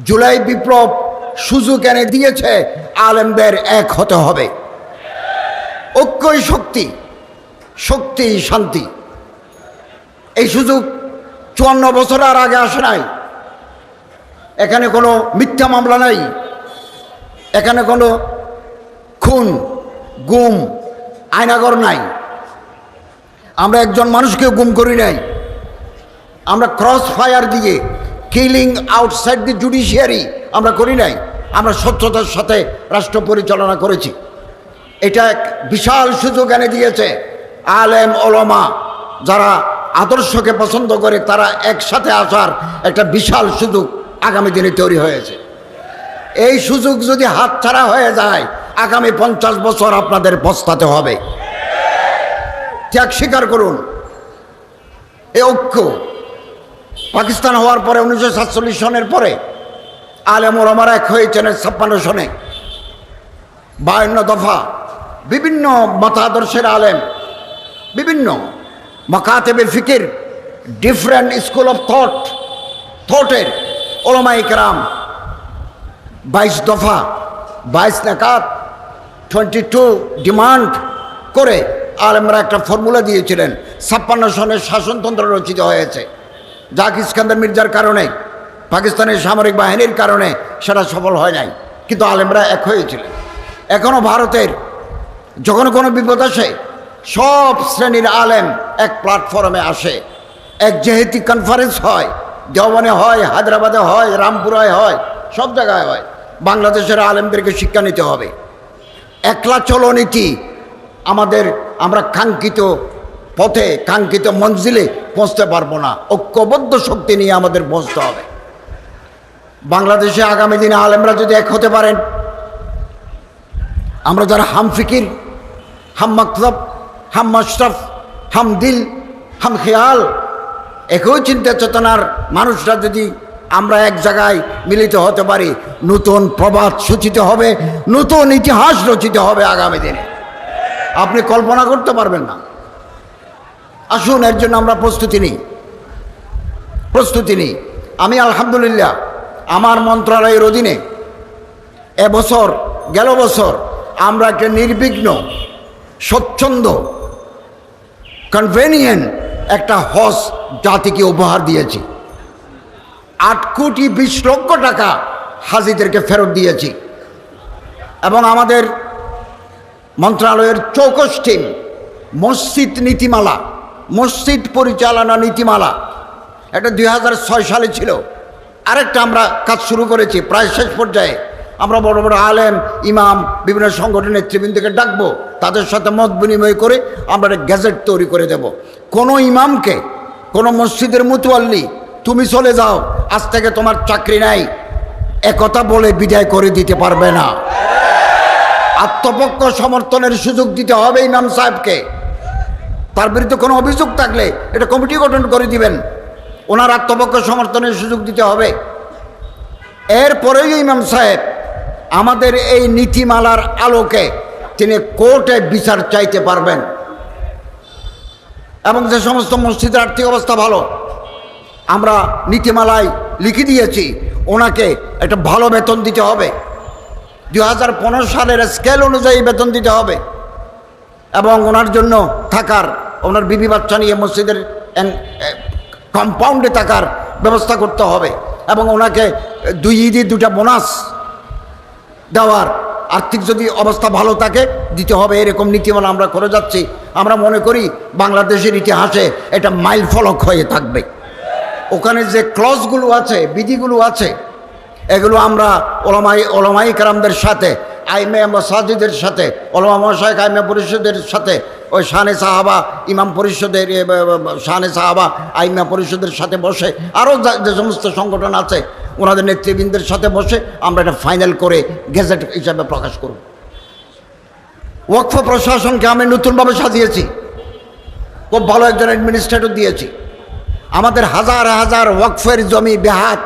জুলাই বিপ্লব সুযোগ এনে দিয়েছে আলেমদের এক হতে হবে। ঐক্যই শক্তি, শক্তি শান্তি। এই সুযোগ 54 বছর আর আগে আসে নাই। এখানে কোনো মিথ্যা মামলা নাই, এখানে কোনো খুন গুম আয়নাগর নাই। আমরা একজন মানুষকে গুম করি নাই, আমরা ক্রস ফায়ার দিয়ে কিলিং আউটসাইড দি জুডিশিয়ারি আমরা করি নাই। আমরা স্বচ্ছতার সাথে রাষ্ট্র পরিচালনা করেছি। এটা এক বিশাল সুযোগ এনে দিয়েছে আলেম ওলামা যারা আদর্শকে পছন্দ করে তারা একসাথে আসার একটা বিশাল সুযোগ আগামী দিনে তৈরি হয়েছে। এই সুযোগ যদি হাতছাড়া হয়ে যায় আগামী 50 বছর আপনাদের পস্তাতে হবে। ত্যাগ স্বীকার করুন। এই ঐক্য পাকিস্তান হওয়ার পরে 1947 সনের পরে আলেম ওলামারা এক হয়েছেন 56 সনে। 52 দফা বিভিন্ন মতাদর্শের আলেম, বিভিন্ন মাকাতেবে ফিকির, ডিফারেন্ট স্কুল অফ থটের ওলামায়ে কেরাম 22 দফা 22 নাকাত 22 ডিমান্ড করে আলেমরা একটা ফর্মুলা দিয়েছিলেন। 56 সনের শাসনতন্ত্র রচিত হয়েছে। জাক ইস্কান্দার মির্জার কারণে, পাকিস্তানের সামরিক বাহিনীর কারণে সেটা সফল হয় নাই, কিন্তু আলেমরা এক হয়েছিলেন। এখনও ভারতের যখন কোনো বিপদ আসে সব শ্রেণীর আলেম এক প্ল্যাটফর্মে আসে। এক যেহেতু কনফারেন্স হয়, দেওবনে হয়, হায়দ্রাবাদে হয়, রামপুরায় হয়, সব জায়গায় হয়। বাংলাদেশের আলেমদেরকে শিক্ষা নিতে হবে। একলা চলো নীতি আমরা কাঙ্ক্ষিত পথে কাঙ্ক্ষিত মঞ্জিলে পৌঁছতে পারবো না। ঐক্যবদ্ধ শক্তি নিয়ে আমাদের পৌঁছতে হবে। বাংলাদেশে আগামী দিনে আলেমরা যদি এক হতে পারেন, আমরা যারা হাম ফিকির, হাম মকসদ, হাম মশরফ, হাম দিল, হাম খেয়াল, একই চিন্তা চেতনার মানুষরা যদি আমরা এক জায়গায় মিলিত হতে পারি, নতুন প্রবাদ সূচিত হবে, নতুন ইতিহাস রচিত হবে আগামী দিনে। আপনি কল্পনা করতে পারবেন না। আসুন এর জন্য আমরা প্রস্তুতি নিই। আমি আলহামদুলিল্লাহ আমার মন্ত্রণালয়ের অধীনে গেল বছর আমরা একটা নির্বিঘ্ন, স্বচ্ছন্দ, কনভেনিয়েন্ট একটা হজ জাতিকে উপহার দিয়েছি। 8 কোটি 20 লক্ষ টাকা হাজিদেরকে ফেরত দিয়েছি। এবং আমাদের মন্ত্রণালয়ের চৌকস টিম মসজিদ নীতিমালা, মসজিদ পরিচালনা নীতিমালা, এটা 2006 সালে ছিল। আরেকটা আমরা কাজ শুরু করেছি, প্রায় শেষ পর্যায়ে। আমরা বড় বড় আলেম, ইমাম, বিভিন্ন সংগঠনের নেতৃবৃন্দকে ডাকবো, তাদের সাথে মত বিনিময় করে আমরা একটা গ্যাজেট তৈরি করে দেব। কোনো ইমামকে, কোনো মসজিদের মুতওয়াল্লি তুমি চলে যাও, আজ থেকে তোমার চাকরি নাই, একথা বলে বিদায় করে দিতে পারবে না। আত্মপক্ষ সমর্থনের সুযোগ দিতে হবে ইমাম সাহেবকে। তার বিরুদ্ধে কোনো অভিযোগ থাকলে এটা কমিটি গঠন করে দিবেন, ওনার আত্মপক্ষ সমর্থনের সুযোগ দিতে হবে। এরপরেই ইমাম সাহেব আমাদের এই নীতিমালার আলোকে তিনি কোর্টে বিচার চাইতে পারবেন। এবং যে সমস্ত মসজিদের আর্থিক অবস্থা ভালো, আমরা নীতিমালায় লিখে দিয়েছি ওনাকে একটা ভালো বেতন দিতে হবে। 2015 সালের স্কেল অনুযায়ী বেতন দিতে হবে। এবং ওনার জন্য থাকার, ওনার বিবি বাচ্চা নিয়ে মসজিদের কম্পাউন্ডে থাকার ব্যবস্থা করতে হবে। এবং ওনাকে 2 ঈদে 2টা বোনাস দেওয়ার, আর্থিক যদি অবস্থা ভালো থাকে দিতে হবে। এরকম নীতিমালা আমরা করে যাচ্ছি। আমরা মনে করি বাংলাদেশের ইতিহাসে এটা মাইল ফলক হয়ে থাকবে। ওখানে যে ক্লজগুলো আছে, বিধিগুলো আছে, এগুলো আমরা ওলামায়ে কেরামদের সাথে, আইমে মাসাজিদের সাথে, ওলামা মাশায়েখ আইমে পরিষদের সাথে, ওই শানে সাহাবা ইমাম পরিষদের, শানে সাহাবা আইমা পরিষদের সাথে বসে, আরও যে সমস্ত সংগঠন আছে ওনাদের নেতৃবৃন্দের সাথে বসে আমরা এটা ফাইনাল করে গেজেট হিসাবে প্রকাশ করব। ওয়াকফ প্রশাসনকে আমি নতুনভাবে সাজিয়েছি, খুব ভালো একজন অ্যাডমিনিস্ট্রেটর দিয়েছি। আমাদের হাজার হাজার ওয়াকফের জমি বেহাত,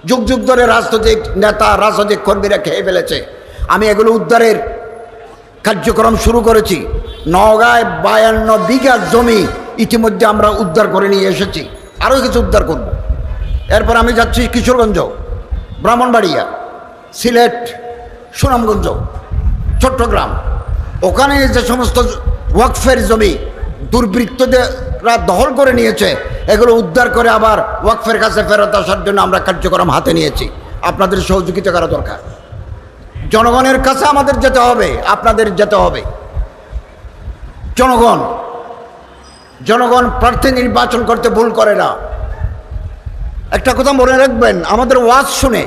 যুগ যুগ ধরে রাজনৈতিক নেতা, রাজনৈতিক কর্মীরা খেয়ে ফেলেছে। আমি এগুলো উদ্ধারের কার্যক্রম শুরু করেছি। নওগাঁয় 52 বিঘা জমি ইতিমধ্যে আমরা উদ্ধার করে নিয়ে এসেছি, আরও কিছু উদ্ধার করব। এরপর আমি যাচ্ছি কিশোরগঞ্জ, ব্রাহ্মণবাড়িয়া, সিলেট, সুনামগঞ্জ, চট্টগ্রাম, ওখানে যে সমস্ত ওয়াকফের জমি দুর্বৃত্তরা দখল করে নিয়েছে, এগুলো উদ্ধার করে আবার ওয়াকফের কাছে ফেরত আসার জন্য আমরা কার্যক্রম হাতে নিয়েছি। আপনাদের সহযোগিতা করা দরকার। জনগণের কাছে আমাদের যেতে হবে, আপনাদের যেতে হবে। জনগণ প্রার্থী নির্বাচন করতে ভুল করে না। একটা কথা মনে রাখবেন, আমাদের ওয়াজ শুনে,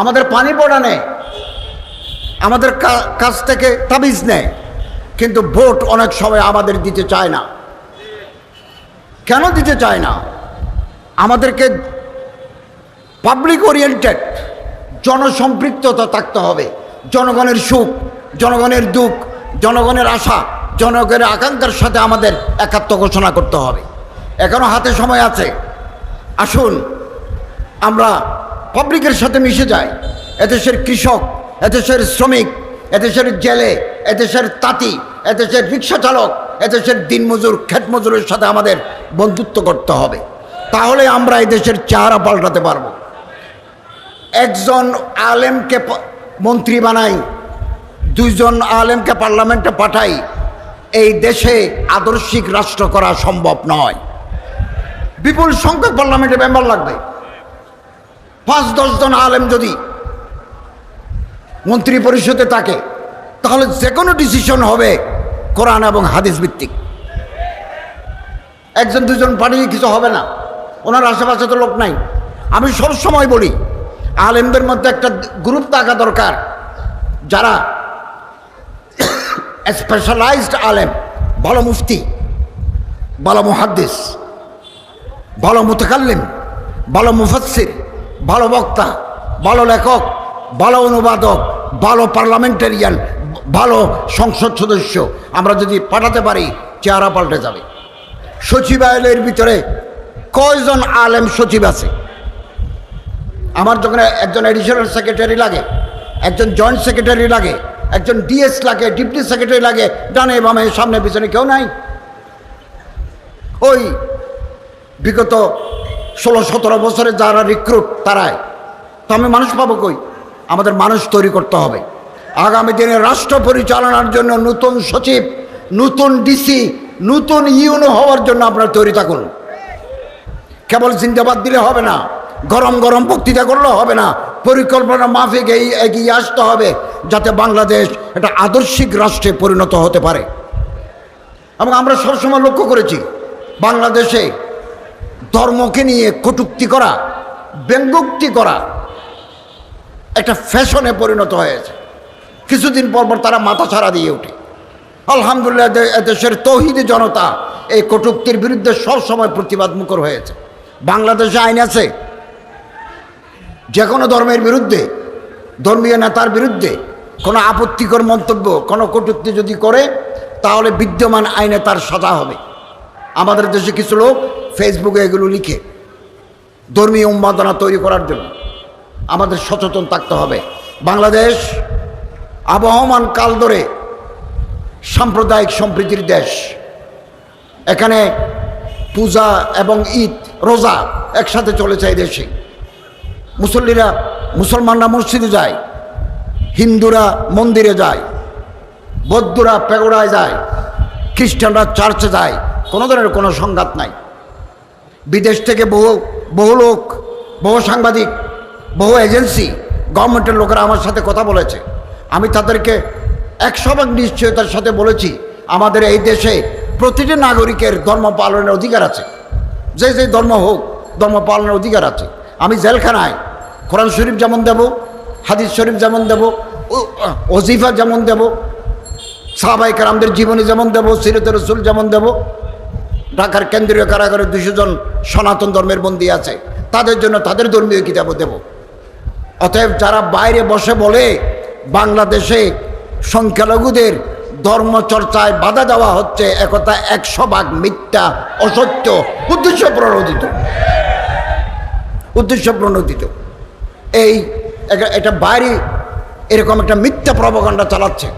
আমাদের পানি পড়া নেয়, আমাদের কাছ থেকে তাবিজ নেয়, কিন্তু ভোট অনেক সময় আমাদের দিতে চায় না। কেন দিতে চায় না? আমাদেরকে পাবলিক ওরিয়েন্টেড, জনসম্পৃক্ততা থাকতে হবে। জনগণের সুখ, জনগণের দুঃখ, জনগণের আশা, জনগণের আকাঙ্ক্ষার সাথে আমাদের একাত্ম ঘোষণা করতে হবে। এখনো হাতে সময় আছে। আসুন আমরা পাবলিকের সাথে মিশে যাই। এদেশের কৃষক, এদেশের শ্রমিক, এদেশের জেলে, এদেশের তাঁতি, এদেশের রিক্সা চালক, এদেশের দিনমজুর, ক্ষেত মজুরের সাথে আমাদের বন্ধুত্ব করতে হবে। তাহলে আমরা এই দেশের চেহারা পাল্টাতে পারব। একজন আলেমকে মন্ত্রী বানাই, দুইজন আলেমকে পার্লামেন্টে পাঠাই, এই দেশে আদর্শিক রাষ্ট্র করা সম্ভব নয়। বিপুল সংখ্যক পার্লামেন্টে মেম্বার লাগবে। 5-10 জন আলেম যদি মন্ত্রী পরিষদে থাকে, তাহলে যে কোনো ডিসিশন হবে কোরআন এবং হাদিস ভিত্তিক। 1-2 পাঠিয়ে কিছু হবে না। ওনার আশেপাশে তো লোক নাই। আমি সব সময় বলি, আলেমদের মধ্যে একটা গ্রুপ থাকা দরকার, যারা স্পেশালাইজড আলেম, ভালো মুফতি, ভালো মুহাদ্দিস, ভালো মুতাকাল্লিম, ভালো মুফাসসির, ভালো বক্তা, ভালো লেখক, ভালো অনুবাদক, ভালো পার্লামেন্টারিয়ান, ভালো সংসদ সদস্য আমরা যদি পাঠাতে পারি, চেহারা পাল্টে যাবে। সচিবালয়ের ভিতরে কয়জন আলেম সচিব আছে? আমার যখন একজন এডিশনাল সেক্রেটারি লাগে, একজন জয়েন্ট সেক্রেটারি লাগে, একজন ডিএস লাগে, ডিপটি সেক্রেটারি লাগে, ডানে বামে সামনে পিছনে কেউ নাই। ওই বিগত 16-17 বছরে যারা রিক্রুট, তারাই তো। আমি মানুষ পাবো কই? আমাদের মানুষ তৈরি করতে হবে। আগামী দিনে রাষ্ট্র পরিচালনার জন্য নতুন সচিব, নতুন ডিসি, নতুন ইউনো হওয়ার জন্য আপনারা তৈরি থাকুন। কেবল জিন্দাবাদ দিলে হবে না, গরম গরম বক্তৃতা করলে হবে না, পরিকল্পনা মাফিক এগিয়ে আসতে হবে, যাতে বাংলাদেশ একটা আদর্শিক রাষ্ট্রে পরিণত হতে পারে। এবং আমরা সবসময় লক্ষ্য করেছি, বাংলাদেশে ধর্মকে নিয়ে কটূক্তি করা, ব্যঙ্গোক্তি করা একটা ফ্যাশনে পরিণত হয়েছে। কিছুদিন পর পর তারা মাথা ছাড়া দিয়ে ওঠে। আলহামদুলিল্লাহ, দেশের তৌহিদি জনতা এই কটূক্তির বিরুদ্ধে সবসময় প্রতিবাদ মুখর হয়েছে। বাংলাদেশে আইন আছে, যে কোনো ধর্মের বিরুদ্ধে, ধর্মীয় নেতার বিরুদ্ধে কোনো আপত্তিকর মন্তব্য, কোনো কটূক্তি যদি করে, তাহলে বিদ্যমান আইনে তার সাজা হবে। আমাদের দেশে কিছু লোক ফেসবুকে এগুলো লিখে ধর্মীয় উন্মাদনা তৈরি করার জন্য। আমাদের সচেতন থাকতে হবে। বাংলাদেশ আবহমান কাল ধরে সাম্প্রদায়িক সম্প্রীতির দেশ। এখানে পূজা এবং ঈদ, রোজা একসাথে চলেছে এই দেশে। মুসলমানরা মসজিদে যায়, হিন্দুরা মন্দিরে যায়, বৌদ্ধরা পেগোড়ায় যায়, খ্রিস্টানরা চার্চে যায়। কোনো ধরনের কোনো সংঘাত নাই। বিদেশ থেকে বহু লোক, বহু সাংবাদিক, বহু এজেন্সি, গভর্নমেন্টের লোকেরা আমার সাথে কথা বলেছে। আমি তাদেরকে 100% নিশ্চয়তার সাথে বলেছি, আমাদের এই দেশে প্রতিটি নাগরিকের ধর্ম পালনের অধিকার আছে। যে যে ধর্ম হোক, ধর্ম পালনের অধিকার আছে। আমি জেলখানায় কোরআন শরীফ যেমন দেব, হাদিস শরীফ যেমন দেব, ওজিফা যেমন দেব, সাহাবায়ে কেরামদের জীবনী যেমন দেব, সিরাতে রাসূল যেমন দেব। ঢাকার কেন্দ্রীয় কারাগারে 200 জন সনাতন ধর্মের বন্দী আছে, তাদের জন্য তাদের ধর্মীয় কিতাবও দেব। অতএব যারা বাইরে বসে বলে বাংলাদেশে সংখ্যালঘুদের ধর্মচর্চায় বাধা দেওয়া হচ্ছে, একথা 100% মিথ্যা, অসত্য, উদ্দেশ্য প্রণোদিত। এটা বাইরে এরকম একটা মিথ্যা প্রপাগান্ডা চালাচ্ছে।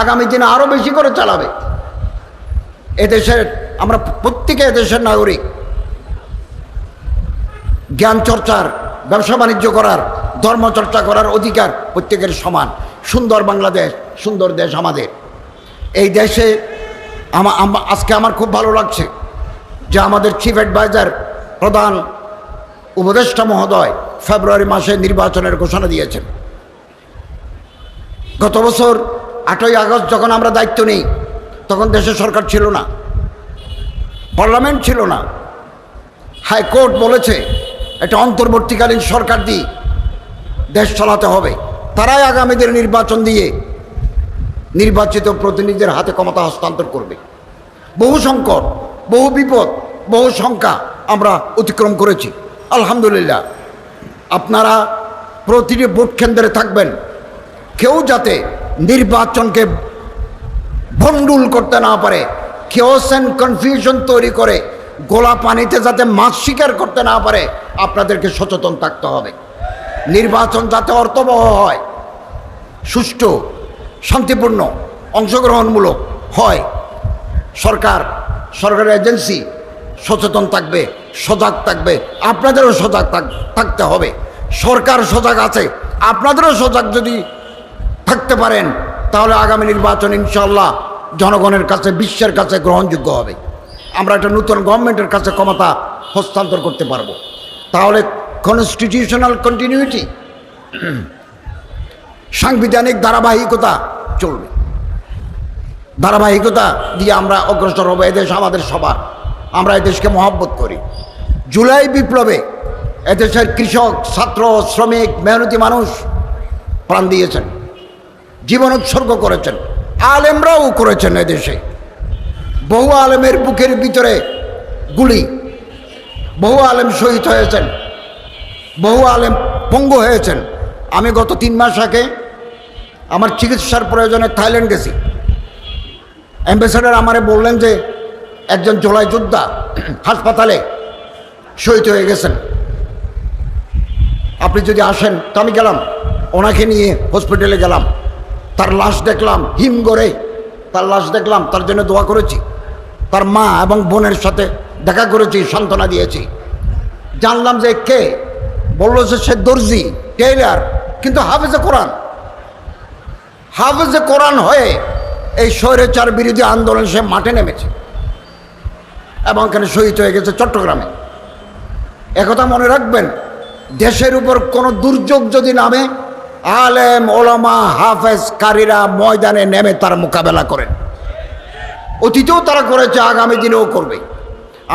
আগামী দিনে আরও বেশি করে চালাবে। এদেশের আমরা প্রত্যেকে এদেশের নাগরিক। জ্ঞান চর্চার ব্যবসা বাণিজ্য করার, ধর্মচর্চা করার অধিকার প্রত্যেকের সমান। সুন্দর বাংলাদেশ, সুন্দর দেশ আমাদের। এই দেশে আজকে আমার খুব ভালো লাগছে যে আমাদের চিফ অ্যাডভাইজার, প্রধান উপদেষ্টা মহোদয় ফেব্রুয়ারি মাসে নির্বাচনের ঘোষণা দিয়েছেন। গত বছর 8ই আগস্ট যখন আমরা দায়িত্ব নিই, তখন দেশে সরকার ছিল না, পার্লামেন্ট ছিল না। হাইকোর্ট বলেছে এটা অন্তর্বর্তীকালীন সরকার দিয়ে দেশ চালাতে হবে, তারাই আগামীদের নির্বাচন দিয়ে নির্বাচিত প্রতিনিধিদের হাতে ক্ষমতা হস্তান্তর করবে। বহু সংকট, বহু বিপদ, বহু শঙ্কা আমরা অতিক্রম করেছি, আলহামদুলিল্লাহ। আপনারা প্রতিটি ভোট কেন্দ্রে থাকবেন, কেউ যাতে নির্বাচনকে ভণ্ডুল করতে না পারে, কেওস অ্যান্ড কনফিউশন তৈরি করে গোলা পানিতে যাতে মাছ শিকার করতে না পারে, আপনাদেরকে সচেতন থাকতে হবে। নির্বাচন যাতে অর্থবহ হয়, সুষ্ঠু, শান্তিপূর্ণ, অংশগ্রহণমূলক হয়, সরকারের এজেন্সি সচেতন থাকবে, সজাগ থাকবে। আপনাদেরও সজাগ থাকতে হবে। সরকার সজাগ আছে, আপনাদেরও সজাগ যদি থাকতে পারেন, তাহলে আগামী নির্বাচন ইনশাআল্লাহ জনগণের কাছে, বিশ্বের কাছে গ্রহণযোগ্য হবে। আমরা একটা নতুন গভর্নমেন্টের কাছে ক্ষমতা হস্তান্তর করতে পারবো। তাহলে কনস্টিটিউশনাল কন্টিনিউটি, সাংবিধানিক ধারাবাহিকতা চলবে। ধারাবাহিকতা দিয়ে আমরা অগ্রসর হব। এদেশ আমাদের সবার, আমরা এদেশকে মহব্বত করি। জুলাই বিপ্লবে এদেশের কৃষক, ছাত্র, শ্রমিক, মেহনতি মানুষ প্রাণ দিয়েছেন, জীবন উৎসর্গ করেছেন, আলেমরাও করেছেন। এদেশে বহু আলেমের বুকের ভিতরে গুলি, বহু আলেম শহীদ হয়েছেন, বহু আলেম পঙ্গু হয়েছেন। আমি গত 3 মাস আগে আমার চিকিৎসার প্রয়োজনে থাইল্যান্ড গেছি। অ্যাম্বাসেডর আমারে বললেন যে একজন জুলাই যোদ্ধা হাসপাতালে শহীদ হয়ে গেছেন, আপনি যদি আসেন। তো আমি গেলাম, ওনাকে নিয়ে হসপিটালে গেলাম, তার লাশ দেখলাম, হিমঘরে তার লাশ দেখলাম, তার জন্য দোয়া করেছি, তার মা এবং বোনের সাথে দেখা করেছি, সান্ত্বনা দিয়েছি। জানলাম যে কে, বলল যে সে দর্জি, টেইলার, কিন্তু হাফেজে কোরআন। হাফেজে কোরআন হয়ে এই স্বৈরাচার বিরোধী আন্দোলন সে মাঠে নেমেছে এবং এখানে শহীদ হয়ে গেছে চট্টগ্রামে। একথা মনে রাখবেন, দেশের উপর কোনো দুর্যোগ যদি নামে, আলেম, ওলামা, হাফেজ, কারীরা ময়দানে নেমে তার মোকাবেলা করেন। অতীতেও তারা করেছে, আগামী দিনেও করবে।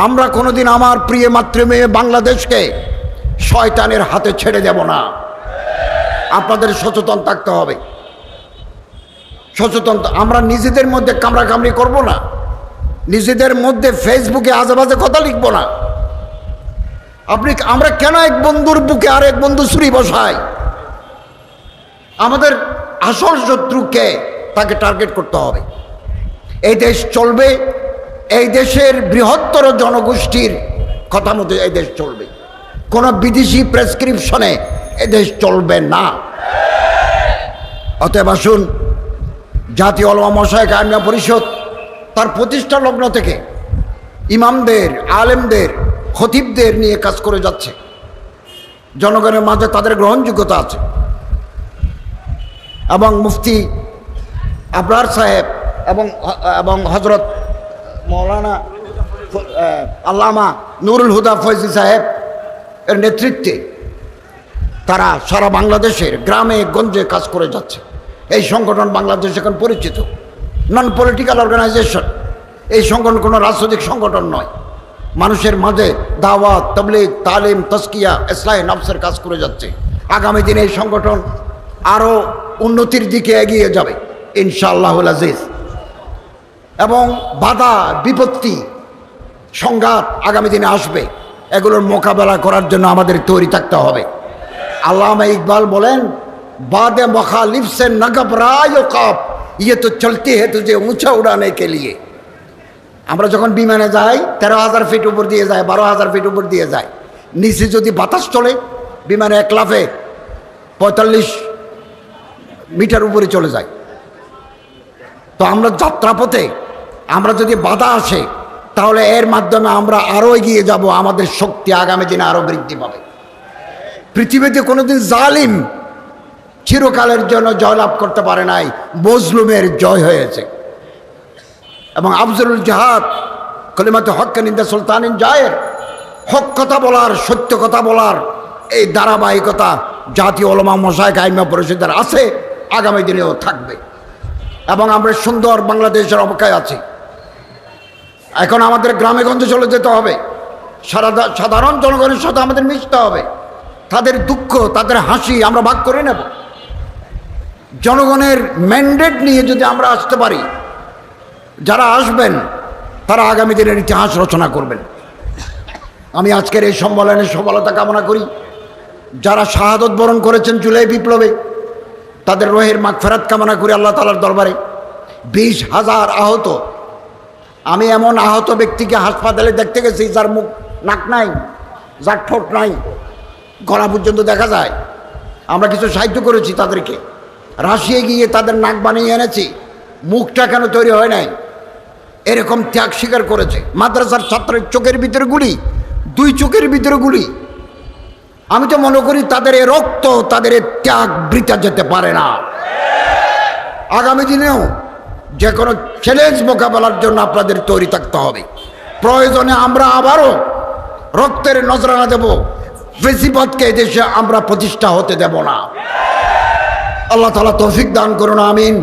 আমরা কোনোদিন আমার প্রিয় মাতৃভূমি বাংলাদেশকে শয়তানের হাতে ছেড়ে দেব না। আপনাদের সচেতন থাকতে হবে, সচেতন। আমরা নিজেদের মধ্যে কামড়াকামড়ি করব না, নিজেদের মধ্যে ফেসবুকে আজেবাজে কথা লিখব না। আমরা কেন এক বন্ধুর বুকে আর এক বন্ধু ছুরি বসাই? আমাদের আসল শত্রুকে তাকে টার্গেট করতে হবে। এই দেশ চলবে, এই দেশের বৃহত্তর জনগোষ্ঠীর কথা মতো এই দেশ চলবে। কোনো বিদেশি প্রেসক্রিপশনে এই দেশ চলবে না। অতএব আসুন, জাতীয় উলামা মাশায়েখ আইম্মা পরিষদ তার প্রতিষ্ঠা লগ্ন থেকে ইমামদের, আলেমদের, খতিবদের নিয়ে কাজ করে যাচ্ছে। জনগণের মাঝে তাদের গ্রহণযোগ্যতা আছে এবং মুফতি আবরার সাহেব এবং হজরত মৌলানা আল্লামা নুরুল হুদা ফয়জি সাহেব এর নেতৃত্বে তারা সারা বাংলাদেশের গ্রামে গঞ্জে কাজ করে যাচ্ছে। এই সংগঠন বাংলাদেশ এখন পরিচিত, নন পলিটিক্যাল অর্গানাইজেশন। এই সংগঠন কোনো রাজনৈতিক সংগঠন নয়, মানুষের মাঝে দাওয়াত, তাবলীগ, তালিম, তাজকিয়া, ইসলাহি নফসের কাজ করে যাচ্ছে। আগামী দিনে এই সংগঠন আরও উন্নতির দিকে এগিয়ে যাবে ইনশাআল্লাহুল আজিজ। এবং বাধা, বিপত্তি, সংঘাত আগামী দিনে আসবে, এগুলোর মোকাবেলা করার জন্য আমাদের তৈরি থাকতে হবে। আল্লামা ইকবাল বলেন, বাদে মুখালিফ সে ন ঘবরায় কাপ, ইয়ে তো চলতি হে তুঝে উঁচা উড়ানে কে লিয়ে। আমরা যখন বিমানে যাই 13,000 ফিট উপর দিয়ে যায়, 12,000 ফিট উপর দিয়ে যায়, নিচে যদি বাতাস চলে বিমানে এক লাফে 45 মিটার উপরে চলে যায়। তো আমরা যাত্রাপথে আমরা যদি বাধা আসে, তাহলে এর মাধ্যমে আমরা আরও এগিয়ে যাব, আমাদের শক্তি আগামী দিনে আরও বৃদ্ধি পাবে। পৃথিবীতে কোনোদিন জালিম চিরকালের জন্য জয়লাভ করতে পারে নাই, মজলুমের জয় হয়েছে। এবং আফজলুল জাহাদ কলিমাতে হক্কান ইনদা সুলতানিন জায়ের, হক কথা বলার, সত্য কথা বলার এই ধারাবাহিকতা জাতীয় ওলামা মাশায়েখ আইম্মা পরিষদের আছে, আগামী দিনেও থাকবে। এবং আমরা সুন্দর বাংলাদেশের অপেক্ষায় আছি। এখন আমাদের গ্রামে গঞ্জে চলে যেতে হবে, সাধারণ জনগণের সাথে আমাদের মিশতে হবে। তাদের দুঃখ, তাদের হাসি আমরা ভাগ করে নেব। জনগণের ম্যান্ডেট নিয়ে যদি আমরা আসতে পারি, যারা আসবেন তারা আগামী দিনের ইতিহাস রচনা করবেন। আমি আজকের এই সম্মেলনের সফলতা কামনা করি। যারা শাহাদত বরণ করেছেন জুলাই বিপ্লবে, তাদের রোহের মাগফিরাত কামনা করি আল্লাহ তাআলার দরবারে। 20,000 আহত, আমি এমন আহত ব্যক্তিকে হাসপাতালে দেখতে গেছি যার মুখ, নাক নাই, যার ঠোঁট নাই, গলা পর্যন্ত দেখা যায়। আমরা কিছু সাহায্য করেছি তাদেরকে, রাশিয়ায় গিয়ে তাদের নাক বানিয়ে এনেছি, মুখটা কেন তৈরি হয় নাই, এরকম ত্যাগ স্বীকার করেছে। মাদ্রাসার ছাত্রের চোখের ভিতরে গুলি, 2 চোখের ভিতরে গুলি। আমি তো মনে করি তাদের এ রক্ত, তাদের এ ত্যাগ বৃথা যেতে পারে না। আগামী দিনেও যে কোনো চ্যালেঞ্জ মোকাবেলার জন্য আপনাদের তৈরি থাকতে হবে। প্রয়োজনে আমরা আবারও রক্তের নজরানা দেব, ফেসিবাদকে এদেশে আমরা প্রতিষ্ঠা হতে দেব না। আল্লাহ তাআলা তৌফিক দান করুন, আমিন।